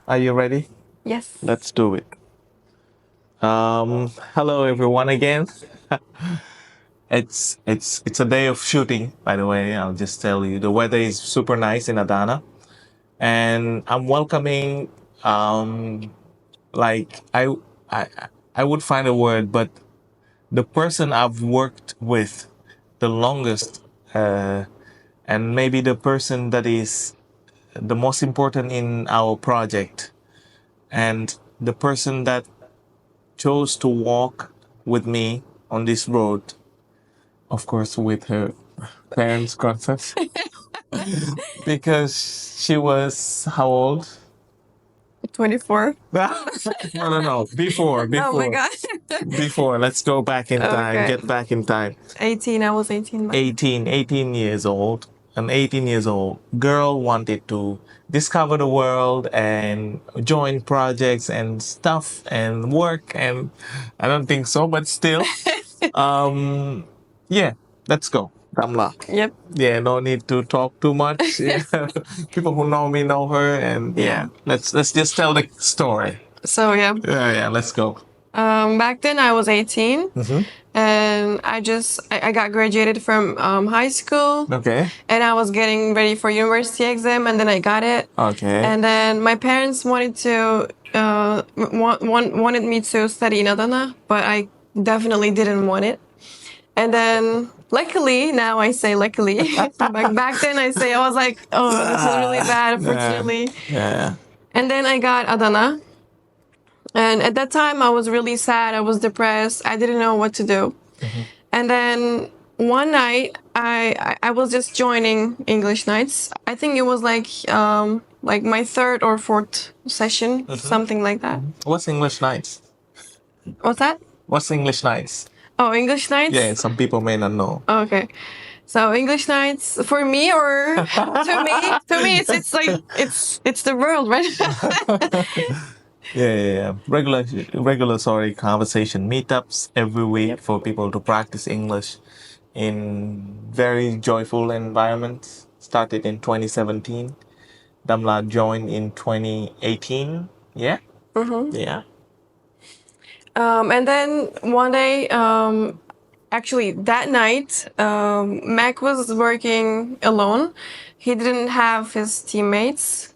Are you ready? Yes. Let's do it. Hello everyone again. It's a day of shooting, by the way. I'll just tell you the weather is super nice in Adana, and I'm welcoming. Um, like I I would find a word, but the person I've worked with the longest, uh, and maybe the person that is the most important in our project, and the person that chose to walk with me on this road, of course, with her parents' consent, because she was how old? 24. No. Before, Oh my before, God. before. Let's go back in time. Okay. Get back in time. 18. I was 18 back then. 18 years old. An 18 years old girl wanted to discover the world and join projects and stuff and work, and I don't think so, but still. Um, yeah, let's go. Damla. Yep. Yeah, no need to talk too much. Yeah. People who know me know her, and Yeah. yeah, let's just tell the story. So yeah. Yeah, let's go. Back then I was 18, Mm-hmm. and I got graduated from high school, Okay. and I was getting ready for university exam, and then I got it. Okay. And then my parents wanted me to study in Adana, but I definitely didn't want it. And then luckily, now I say luckily, back then I was like, oh, this is really bad, unfortunately. Yeah. And then I got Adana. And at that time, I was really sad. I was depressed. I didn't know what to do. And then one night, I was just joining English nights. I think it was like my third or fourth session, something like that. What's English nights? What's that? What's English nights? Oh, English nights. Yeah, some people may not know. Okay. So English nights for me or to me it's the world, right? Yeah. Regular, sorry, conversation meetups every week for people to practice English in very joyful environments. Started in 2017. Damla joined in 2018. Yeah. Yeah. And then one day, actually that night, Mac was working alone. He didn't have his teammates,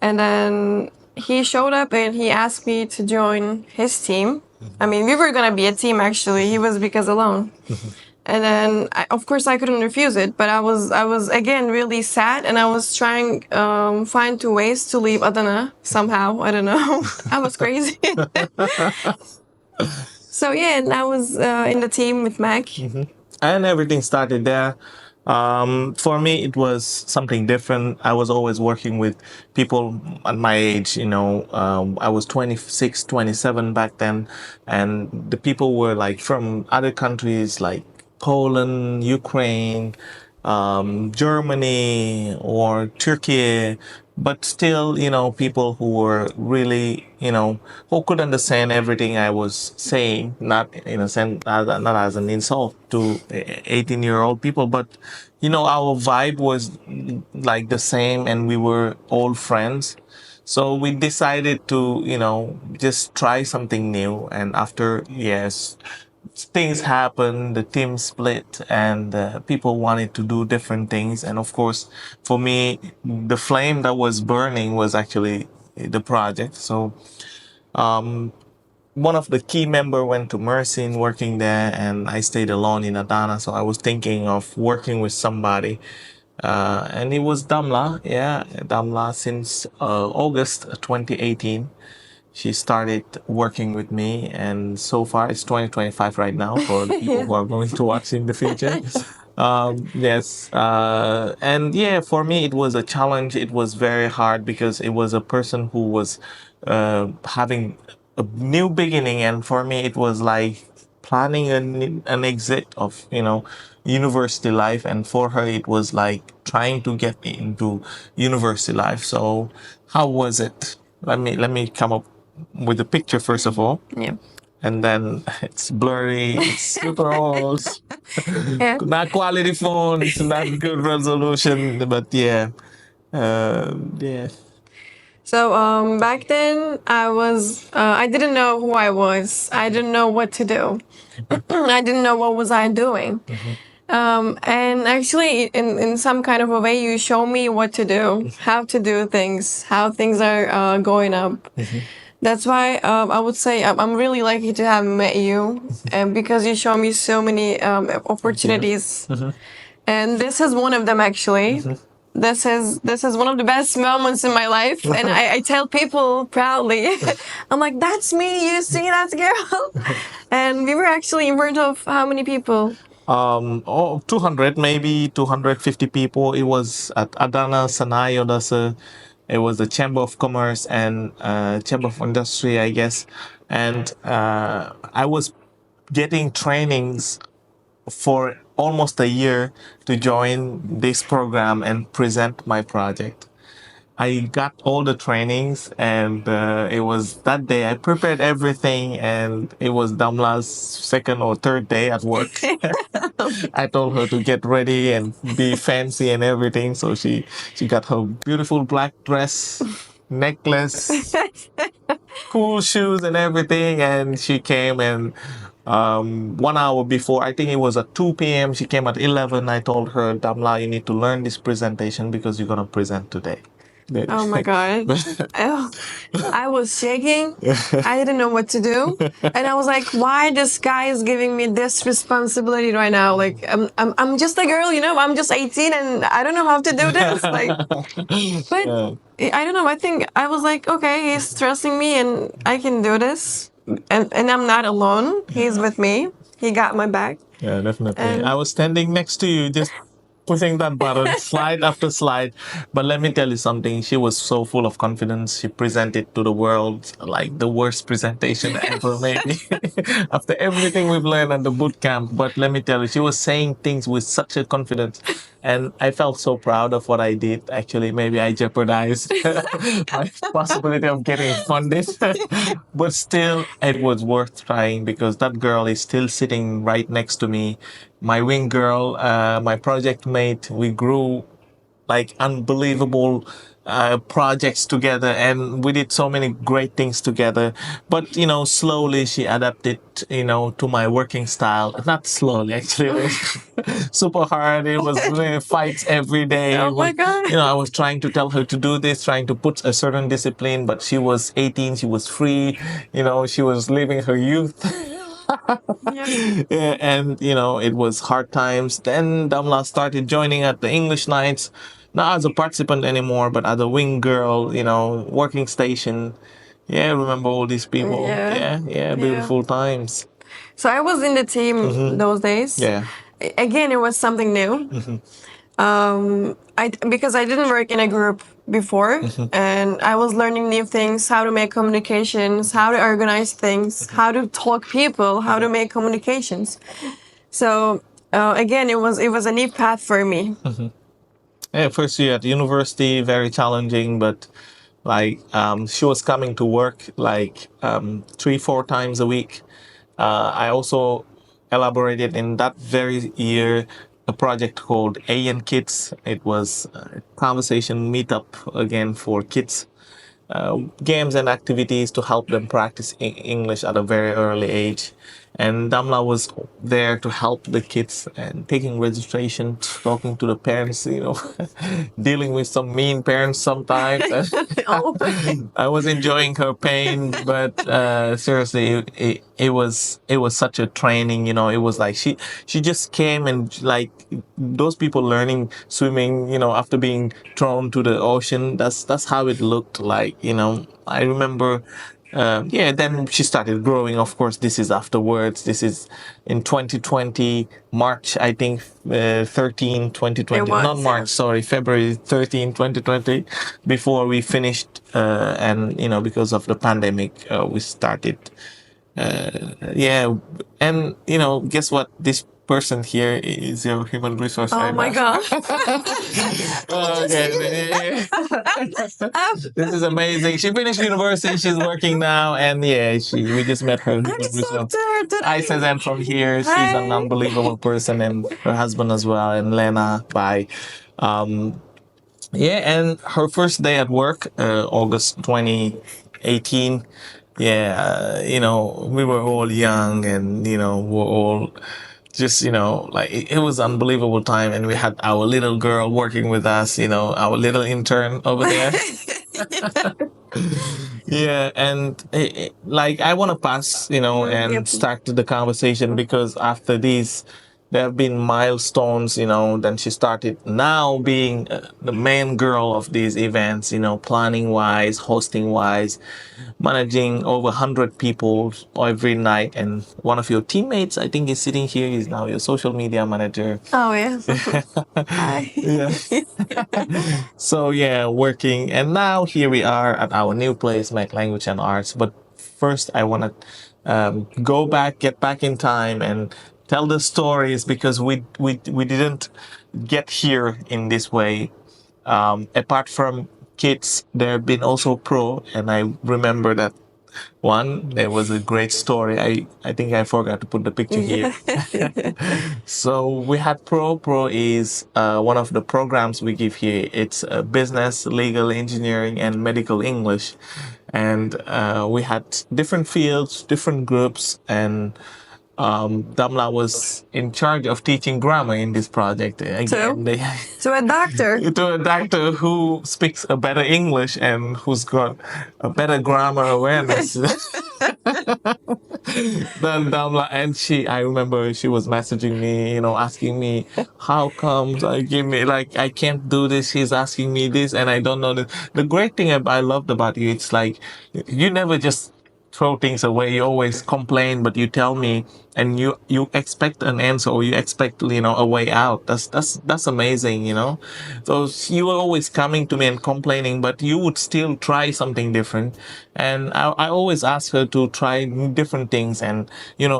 and then he showed up and he asked me to join his team. I mean, we were gonna be a team actually. He was because alone. And then, of course, I couldn't refuse it. But I was again really sad, and I was trying find two ways to leave Adana somehow. I don't know. I was crazy. So yeah, and I was in the team with Mac. And everything started there. For me, it was something different. I was always working with people at my age. I was 26, 27 back then, and the people were like from other countries like Poland, Ukraine, Germany, or Turkey, but still, people who were really, who could understand everything I was saying, not in a sense, not as an insult to 18-year-old people, but, our vibe was like the same and we were all friends. So we decided to, just try something new. And after, yes, things happened, the team split, and people wanted to do different things. And of course, for me, the flame that was burning was actually the project. So one of the key member went to Mersin working there, and I stayed alone in Adana. So I was thinking of working with somebody. And it was Damla, yeah, Damla since August 2018. She started working with me, and so far it's 2025 right now for the people who are going to watch in the future. Yes, and yeah, for me it was a challenge. It was very hard because it was a person who was having a new beginning, and for me it was like planning an exit of university life, and for her it was like trying to get me into university life. So how was it? Let me come up with the picture first of all, Yeah. and then it's blurry, it's super old, Yeah. not quality phone, it's not good resolution, but yeah, yeah. So back then, I didn't know who I was. I didn't know what to do. I didn't know what was I doing. And actually, in some kind of a way, you show me what to do, how to do things, how things are going up. That's why I would say I'm really lucky to have met you, and because you show me so many opportunities, and this is one of them actually. This is one of the best moments in my life, and I tell people proudly. I'm like, that's me. You see that girl? And we were actually in front of how many people? 200, maybe 250 people. It was at Adana Sanai Odasa. It was the Chamber of Commerce and Chamber of Industry, I guess. And I was getting trainings for almost a year to join this program and present my project. I got all the trainings, and it was that day I prepared everything, and it was Damla's second or third day at work. I told her to get ready and be fancy and everything, so she got her beautiful black dress, necklace, cool shoes, and everything, and she came. And 1 hour before, I think it was at 2 p.m., she came at 11. I told her, Damla, you need to learn this presentation because you're gonna present today. Oh my god. Oh, I was shaking. I didn't know what to do. And I was like, why this guy is giving me this responsibility right now? Like I'm just a girl, I'm just 18 and I don't know how to do this. Like but I don't know. I think I was like, okay, he's trusting me and I can do this. And I'm not alone. He's with me. He got my back. Yeah, definitely. And I was standing next to you, just pushing that button, slide after slide. But let me tell you something. She was so full of confidence. She presented to the world like the worst presentation ever, maybe, after everything we've learned at the boot camp. But let me tell you, she was saying things with such a confidence. And I felt so proud of what I did. Actually, maybe I jeopardized my possibility of getting funded. But still, it was worth trying because that girl is still sitting right next to me. My wing girl, my project mate, we grew like unbelievable projects together, and we did so many great things together. But slowly she adapted to my working style. Not slowly, actually, it was super hard. It was really fights every day. oh my god. I was trying to tell her to do this, trying to put a certain discipline, but she was 18, she was free, she was living her youth. Yeah, and it was hard times. Then Damla started joining at the English nights, not as a participant anymore, but as a wing girl, working station. Yeah, remember all these people. Yeah. Yeah, beautiful times. So I was in the team those days. Yeah. Again, it was something new. Because I didn't work in a group before, and I was learning new things: how to make communications, how to organize things, how to talk people, how to make communications. So again, it was a new path for me. Yeah, first year at university, very challenging, but like she was coming to work like 3-4 times a week. I also elaborated in that very year a project called AN Kids. It was a conversation meetup again for kids, games and activities to help them practice English at a very early age. And Damla was there to help the kids and taking registration, talking to the parents, dealing with some mean parents sometimes. Oh. I was enjoying her pain, but seriously, it was such a training. It was like she just came and like those people learning swimming. After being thrown to the ocean, that's how it looked like. I remember. Yeah, then she started growing. Of course, this is afterwards. This is in 2020, March, I think, 13, 2020. It was, Not March, yeah. sorry, February 13, 2020, before we finished. And, because of the pandemic, we started. Yeah, and, guess what? This person here is your human resource Oh right my now. god. Okay. This is amazing. She finished university. She's working now, and yeah, we just met her. I just talked to her today. I said I'm from here. She's an Hi. unbelievable person, and her husband as well, and Lena. Bye. Um, Yeah, and her first day at work, August 2018. Yeah, we were all young, and we're all just, like it was unbelievable time, and we had our little girl working with us, our little intern over there. Yeah, and like I want to pass, and Yep. start the conversation because after this, there have been milestones, then she started now being the main girl of these events, planning wise, hosting wise, managing over 100 people every night. And one of your teammates, I think, is sitting here, is now your social media manager. Oh yeah. Hi. Yeah. So yeah, working, and now here we are at our new place, Mac Language and Arts. But first, I want to get back in time, and tell the stories because we didn't get here in this way. Apart from kids, there have been also pro, and I remember that one. There was a great story. I think I forgot to put the picture here. So we had Pro. Pro is one of the programs we give here. It's business, legal, engineering, and medical English. And we had different fields, different groups, and Damla was in charge of teaching grammar in this project. Again, they To a doctor. to a doctor who speaks a better English and who's got a better grammar awareness. Then Damla, and I remember she was messaging me, asking me, how comes I give me, like, I can't do this. He's asking me this and I don't know this. The great thing I loved about you, it's like, you never just throw things away. You always complain, but you tell me, and you expect an answer, or you expect, a way out. That's amazing. So you were always coming to me and complaining, but you would still try something different. And I always ask her to try different things, and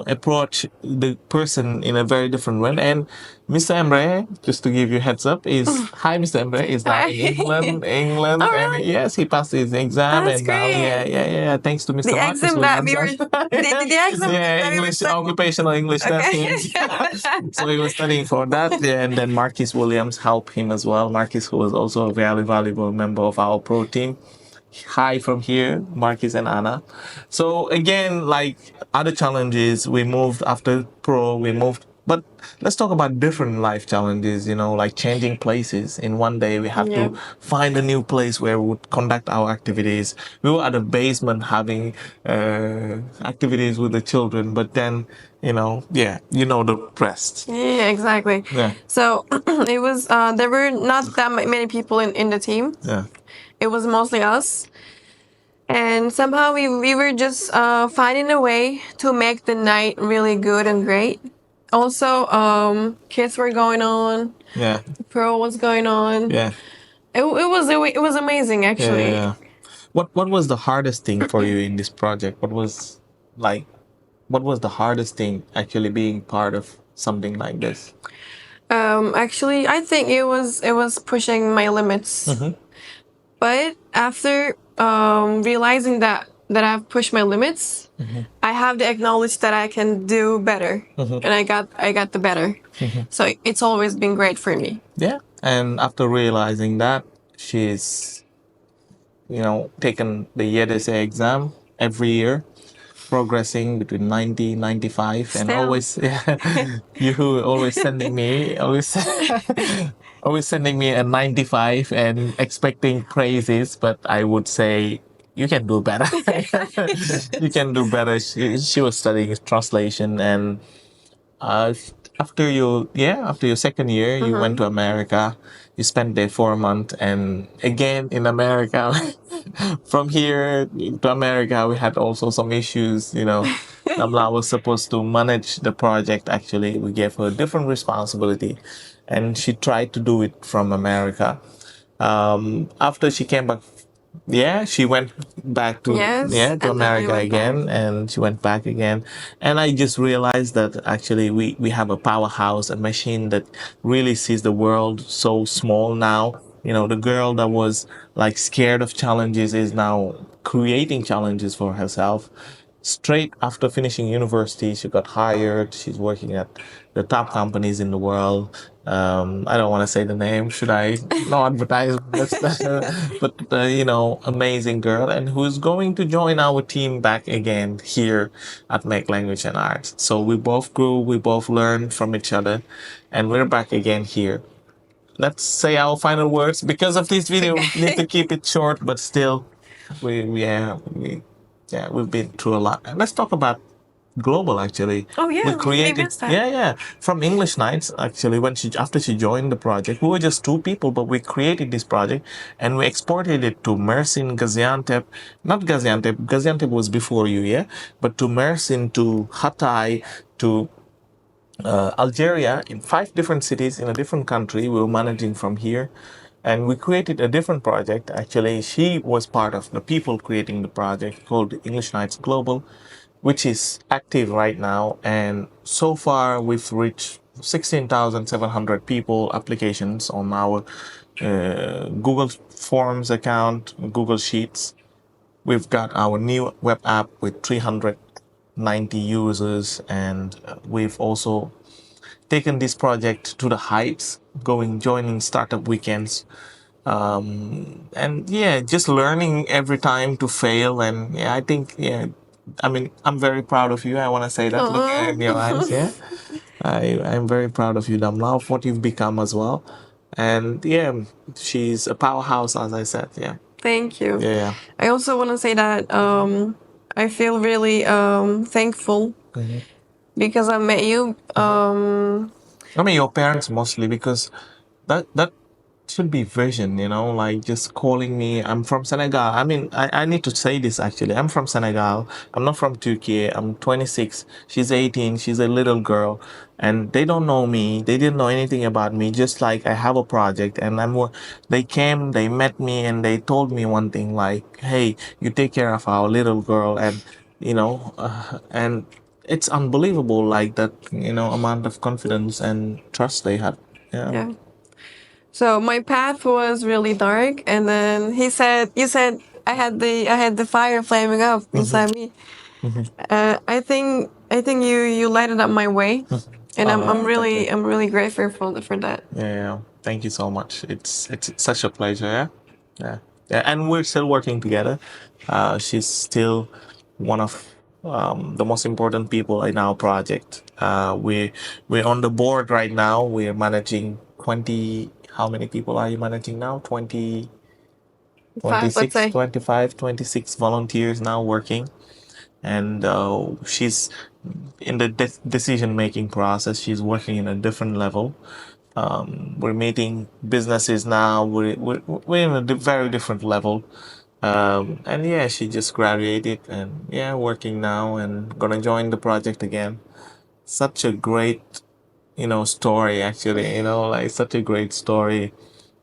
approach the person in a very different way. And Mr. Emre, just to give you a heads up, is hi, Mr. Emre is now Hi. in England, Oh, and really? yes, he passed his exam, That's and now, yeah, great. yeah, yeah, thanks to Mr. The Marcus exam that Williams. we were the exam Yeah, that we were English, studying. occupational English. That's Okay. him. So he was studying for that, yeah, and then Marcus Williams helped him as well. Marcus, who was also a very valuable member of our pro team. Hi from here, Marcus and Anna. So again, like other challenges, we moved after pro, we moved. But let's talk about different life challenges, like changing places. In one day, we had Yeah. to find a new place where we would conduct our activities. We were at the basement having activities with the children, but then, yeah, the rest. Yeah, exactly. Yeah, So it was there were not that many people in the team. yeah, It was mostly us. And somehow we were just finding a way to make the night really good and great. Also, kids were going on, yeah, pro was going on. yeah. It was amazing Yeah, yeah, actually. yeah. What was the hardest thing for you in this project? Like what was the hardest thing actually being part of something like this? Actually, I think it was pushing my limits. But after realizing that I've pushed my limits, I have to acknowledge that I can do better, and I got the better. So it's always been great for me. Yeah. And after realizing that, she's, taken the YDSA exam every year, progressing between 90, 95, and Still. always, you always sending me, always sending me a 95 and expecting praises, but I would say you can do better. You can do better. She was studying translation, and uh, after your second year, you went to America. You spent there for a month, and again in America, from here to America, we had also some issues. Namla was supposed to manage the project. Actually, we gave her a different responsibility, and she tried to do it from America. After she came back, yeah, she went back to Yes, yeah, to and then I America went back. again, and she went back again. And I just realized that actually we have a powerhouse, a machine that really sees the world so small now. The girl that was like scared of challenges is now creating challenges for herself. straight after finishing university, she got hired. She's working at the top companies in the world. I don't want to say the name. Should I? No advertisements. But amazing girl, and who's going to join our team back again here at Make Language and Arts. So we both grew, we both learned from each other, and we're back again here. Let's say our final words. Because of this video, we need to keep it short, but still, we've been through a lot. And let's talk about global actually. Oh We yeah, we created, missed that. yeah, from English Nights actually. When she after she joined the project, we were just two people, but we created this project and we exported it to Mersin, Gaziantep. Not Gaziantep. Gaziantep was before you, yeah, but to Mersin, to Hatay, to Algeria, in 5 different cities in a different country. We were managing from here, and we created a different project. Actually, she was part of the people creating the project called English Nights Global, which is active right now. And so far, we've reached 16,700 people applications on our Google Forms account, Google Sheets. We've got our new web app with 390 users, and we've also taken this project to the heights, joining startup weekends, and yeah, just learning every time to fail. And yeah, I think, yeah, I mean, I'm very proud of you. I want to say that. Look Aw. at your eyes, yeah. I'm very proud of you, Damla, of what you've become as well. And yeah, she's a powerhouse, as I said. Yeah, Thank you. yeah, yeah. I also want to say that I feel really thankful because I met you. I mean, your parents mostly, because that should be vision, like just calling me. I'm from Senegal. I mean, I need to say this actually. I'm from Senegal. I'm not from Turkey. I'm 26. She's 18. She's a little girl. And they don't know me. They didn't know anything about me. Just like I have a project and they came, they met me and they told me one thing like, hey, you take care of our little girl. And it's unbelievable, like that, amount of confidence and trust they had. Yeah. Yeah. So my path was really dark, and then you said I had the fire flaming up inside me. I think you lighted up my way, and Oh, yeah, thank you. I'm really grateful for that. Yeah, thank you so much. It's such a pleasure. Yeah, yeah, yeah. And we're still working together. She's still one of the most important people in our project. We're on the board right now. We're managing 20. How many people are you managing now? 20, twenty 5, let's six, say. 25, 26 volunteers now working. And she's in the decision making process. She's working in a different level. We're meeting businesses now. We're in a very different level. And yeah, she just graduated and yeah, working now and gonna join the project again. Such a great, story actually, like such a great story.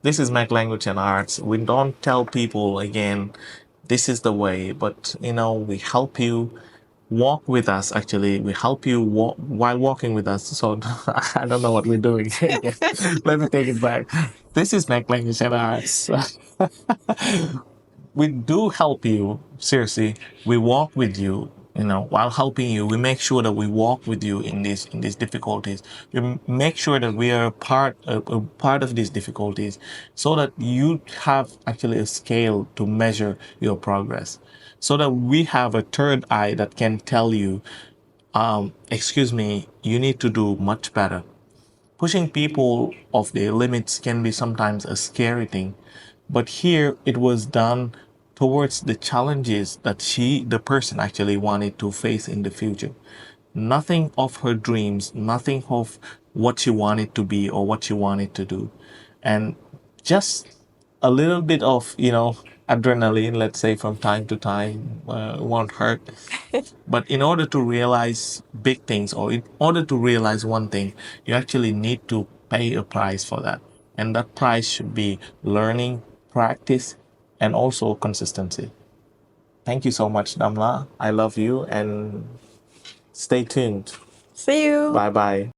This is Mac Language and Arts. We don't tell people again, this is the way, but we help you walk with us. Actually, we help you walk while walking with us. So I don't know what we're doing. Let me take it back. This is Mac Language and Arts. We do help you. Seriously, we walk with you. While helping you, we make sure that we walk with you in these difficulties. We make sure that we are a part of these difficulties, so that you have actually a scale to measure your progress, so that we have a third eye that can tell you, excuse me, you need to do much better. Pushing people off their limits can be sometimes a scary thing, but here it was done towards the challenges that the person actually wanted to face in the future. Nothing of her dreams, nothing of what she wanted to be or what she wanted to do. And just a little bit of, adrenaline, let's say, from time to time, won't hurt. But in order to realize big things, or in order to realize one thing, you actually need to pay a price for that. And that price should be learning, practice, and also consistency. Thank you so much, Damla. I love you, and stay tuned. See you. Bye bye.